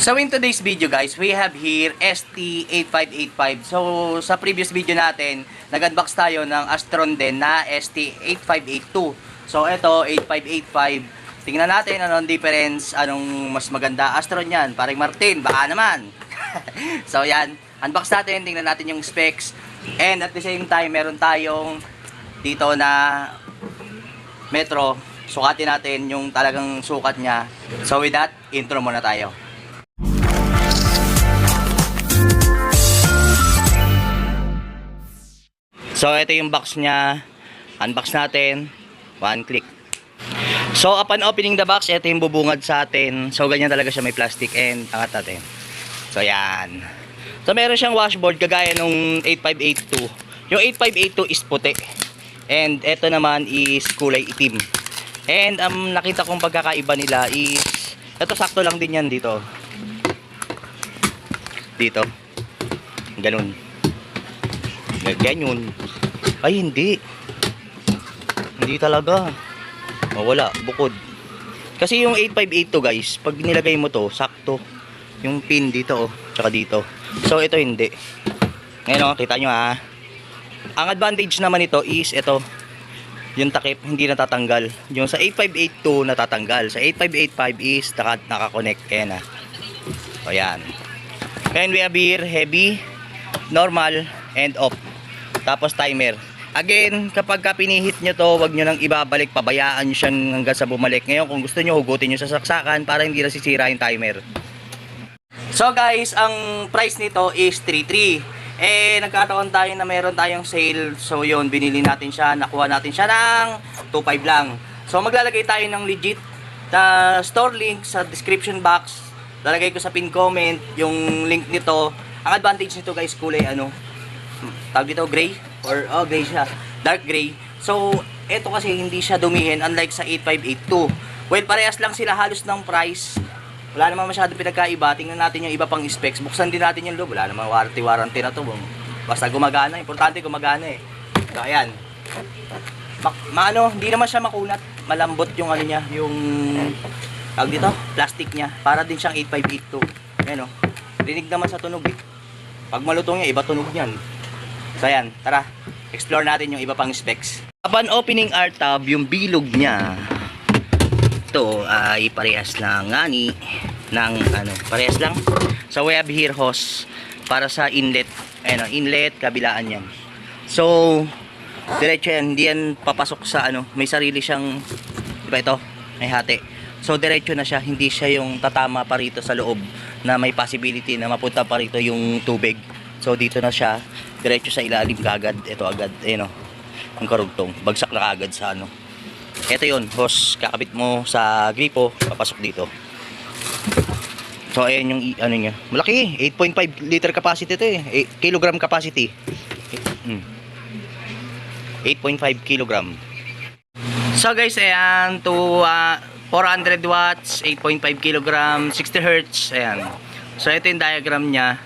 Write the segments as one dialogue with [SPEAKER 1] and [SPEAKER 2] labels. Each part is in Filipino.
[SPEAKER 1] So in today's video guys, we have here ST8585. So sa previous video natin, nag-unbox tayo ng Astron din na ST8582. So ito 8585. Tingnan natin anong difference, anong mas maganda Astron yan. Paring Martin, baka naman. So yan, unbox natin, tingnan natin yung specs. And at the same time, meron tayong dito na Metro. Sukatin natin yung talagang sukat niya. So with that, intro muna tayo. So ito yung box niya. Unbox natin. One click. So upon opening the box, ito yung bubungad sa atin. So ganyan talaga siya, may plastic, and angat natin. So yan. So meron siyang washboard kagaya nung 8582. Yung 8582 is puti. And ito naman is kulay itim. And nakita kong pagkakaiba nila is ito, sakto lang din yan dito. Dito. Ganun. Ganyan. Ay hindi. Hindi talaga. O wala, bukod. Kasi yung 8582 guys, pag nilagay mo to, sakto. Yung pin dito, tsaka dito. So ito hindi. Ngayon, kita nyo ha. Ang advantage naman ito is ito. Yung takip hindi natatanggal. Yung sa 8582 natatanggal. Sa 8585 is naka-connect. Ayan ha. O yan. And we have here heavy, normal, and off. Tapos timer. Again, kapag pinihit nyo to, wag nyo nang ibabalik, pabayaan nyo siyang hanggang sa bumalik. Ngayon, kung gusto nyo, hugutin nyo sa saksakan para hindi nasisira yung timer. So guys, ang price nito is 3.3. Eh, nagkataon tayo na meron tayong sale. So yun, binili natin siya, nakuha natin siya ng 2.5 lang. So maglalagay tayo ng legit na store link sa description box. Lalagay ko sa pin comment yung link nito. Ang advantage nito guys, kulay tawag dito, gray, or gray siya, dark gray. So ito kasi hindi siya dumihin, unlike sa 8582. Well, parehas lang sila halos ng price. Wala namang masyadong pinagkaiba. Tingnan natin yung iba pang specs. Buksan din natin yung loob. Wala namang warranty na to. Basta gumagana. Importante gumagana eh. So ayan, hindi naman siya makunat. Malambot yung niya, yung tawag dito, plastic niya. Para din siyang 8582. Ayan o, rinig naman sa tunog eh. Pag malutong niya, iba tunog niyan. So ayan, tara, explore natin yung iba pang specs. Upon opening our tab, yung bilog niya, ito ay parehas lang ngani ng parehas lang. So we have here hose para sa inlet. Ayun, inlet, kabilaan yan. So diretso yan, hindi yan papasok sa may sarili siyang, diba ito, may hati. So diretso na siya, hindi siya yung tatama pa rito sa loob na may possibility na mapunta pa rito yung tubig. So dito na siya, diretso sa ilalim kagad. Ito agad, ayun o, ang karugtong, bagsak na kagad sa ito yun, hose, kakabit mo sa gripo, papasok dito. So ayan yung niya, malaki, 8.5 liter capacity ito eh, kilogram capacity. 8.5 kilogram. So guys, ayan, to 400 watts, 8.5 kilogram, 60 hertz, ayan. So ito yung diagram niya,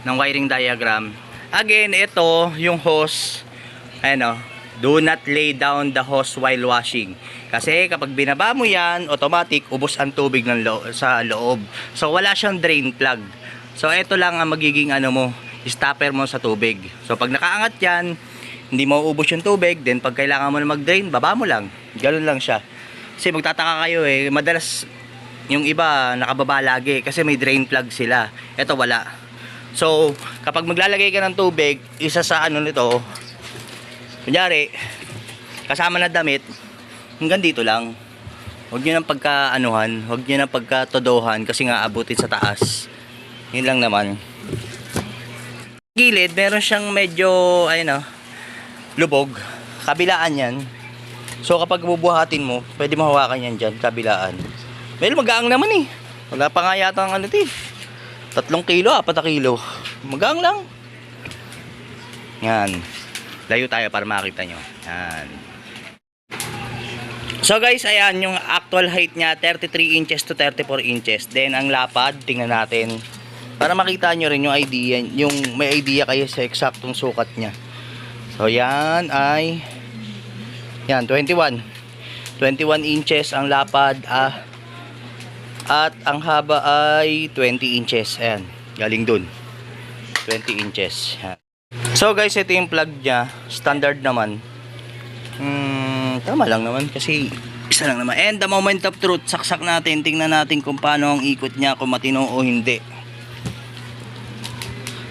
[SPEAKER 1] ng wiring diagram. Again, ito yung hose, ayan o, do not lay down the hose while washing. Kasi kapag binaba mo yan, automatic, ubos ang tubig sa loob. So wala siyang drain plug. So ito lang ang magiging stopper mo sa tubig. So pag nakaangat yan, hindi mo ubos yung tubig. Then pag kailangan mo na mag-drain, baba mo lang. Ganun lang siya. Kasi magtataka kayo eh, madalas yung iba nakababa lagi kasi may drain plug sila. Ito wala. So kapag maglalagay ka ng tubig, isa sa nito, kunyari kasama na damit, hanggang dito lang. Huwag nyo nang pagka-anuhan, huwag nyo nang pagka-todohan kasi nga abutin sa taas. Yun lang naman. Gilid, meron siyang medyo lubog, kabilaan yan. So kapag bubuhatin mo, pwede mo hawakan yan dyan, kabilaan. Well, magaang naman eh. Wala pa nga yata ang 3 kilo, 4 kilo. Magaang lang. Yan. Layo tayo para makita nyo. Yan. So guys, ayan yung actual height niya, 33 inches to 34 inches. Then ang lapad, tingnan natin. Para makita nyo rin yung idea, yung may idea kayo sa eksaktong sukat niya. So yan ay 21 inches ang lapad. At ang haba ay 20 inches. Ayan, galing dun. 20 inches. Ayan. So guys, ito yung plug niya. Standard naman. Tama lang naman kasi isa lang naman. And the moment of truth, saksak natin. Tingnan natin kung paano ang ikot niya, kung matino o hindi.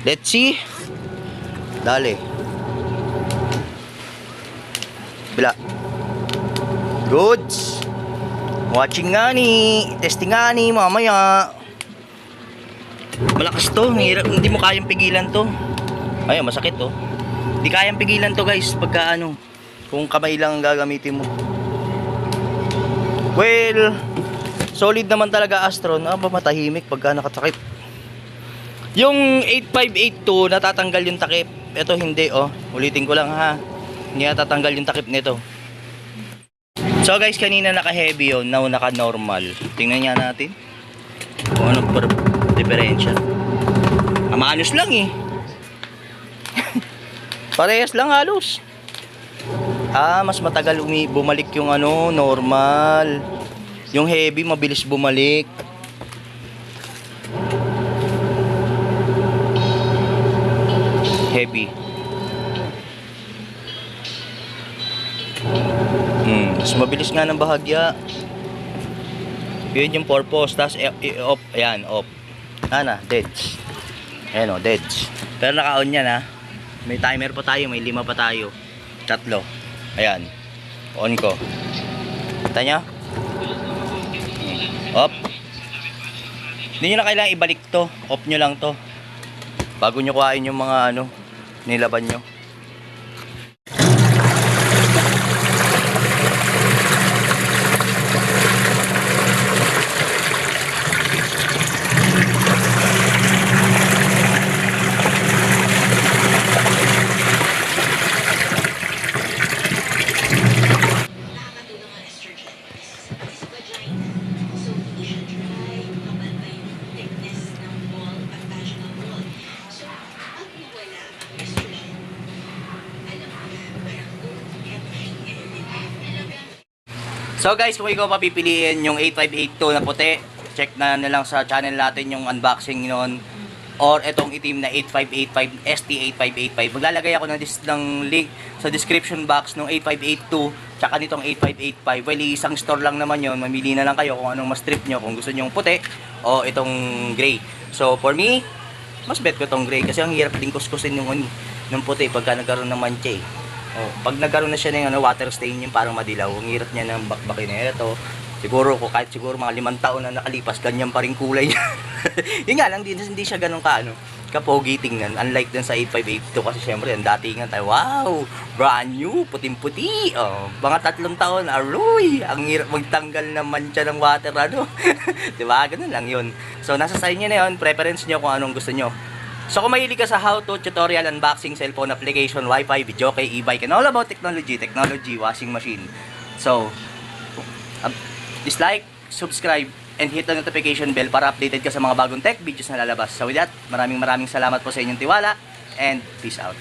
[SPEAKER 1] Let's see. Dali. Bila. Goods. Watching nga ni. Testing nga ni mamaya. Malakas to. Hindi mo kayang pigilan to. Ayun, masakit to. Hindi kayang pigilan to guys. Pagka ano. Kung kamay lang ang gagamitin mo. Well, solid naman talaga Astron. Matahimik pagka nakatakip. Yung 8582 natatanggal yung takip. Ito hindi oh. Ulitin ko lang ha. Hindi natatanggal yung takip nito. So guys, kanina naka-heavy yun, now naka-normal. Tingnan nga natin kung ano per diferensya. Maayos lang eh. Parehas lang halos. Mas matagal bumalik yung ano, normal. Yung heavy mabilis bumalik. Heavy. Mas mabilis nga ng bahagya. Yun yung purpose. Tapos off. Ayan, off. Deads. Ayan o, deads. Pero naka-on yan ha. May timer pa tayo. May 5 pa tayo. 3. Ayan. On ko. Kita nyo? Off. Hindi nyo na kailangan ibalik to. Off nyo lang to. Bago nyo kuhain yung mga ano, nilaban nyo. So guys, kung ikaw papipiliin yung 8582 na puti, check na lang sa channel natin yung unboxing nun. Or itong itim na 8585 ST8585. Maglalagay ako ng link sa description box ng 8582 tsaka nitong 8585. Well, isang store lang naman yon. Mamili na lang kayo kung anong mas trip nyo. Kung gusto nyo yung puti o itong gray. So for me, mas bet ko itong gray kasi ang hirap din kuskusin yung puti pagka nagkaroon ng mancha eh. Pag nagkaroon na siya ng water stain yung parang madilaw, ang hirap niya ng bakbakin na ito. Siguro kahit siguro mga 5 taon na nakalipas, ganyan pa rin kulay niya. Yun nga lang, hindi siya ganun kapogi tingnan. Unlike dun sa 8582 kasi syempre, ang datingan tayo, wow, brand new, puting-puti. Mga 3 taon, aroy, ang hirap magtanggal ng mancha ng water, ano. Diba? Ganun lang yun. So, nasa sa inyo na yun, preference nyo kung anong gusto nyo. So kung mahilig ka sa how-to, tutorial, unboxing, cellphone application, wifi, video kay e-bike, and all about technology, washing machine. So, dislike, subscribe, and hit the notification bell para updated ka sa mga bagong tech videos na lalabas. So with that, maraming salamat po sa inyong tiwala, and peace out.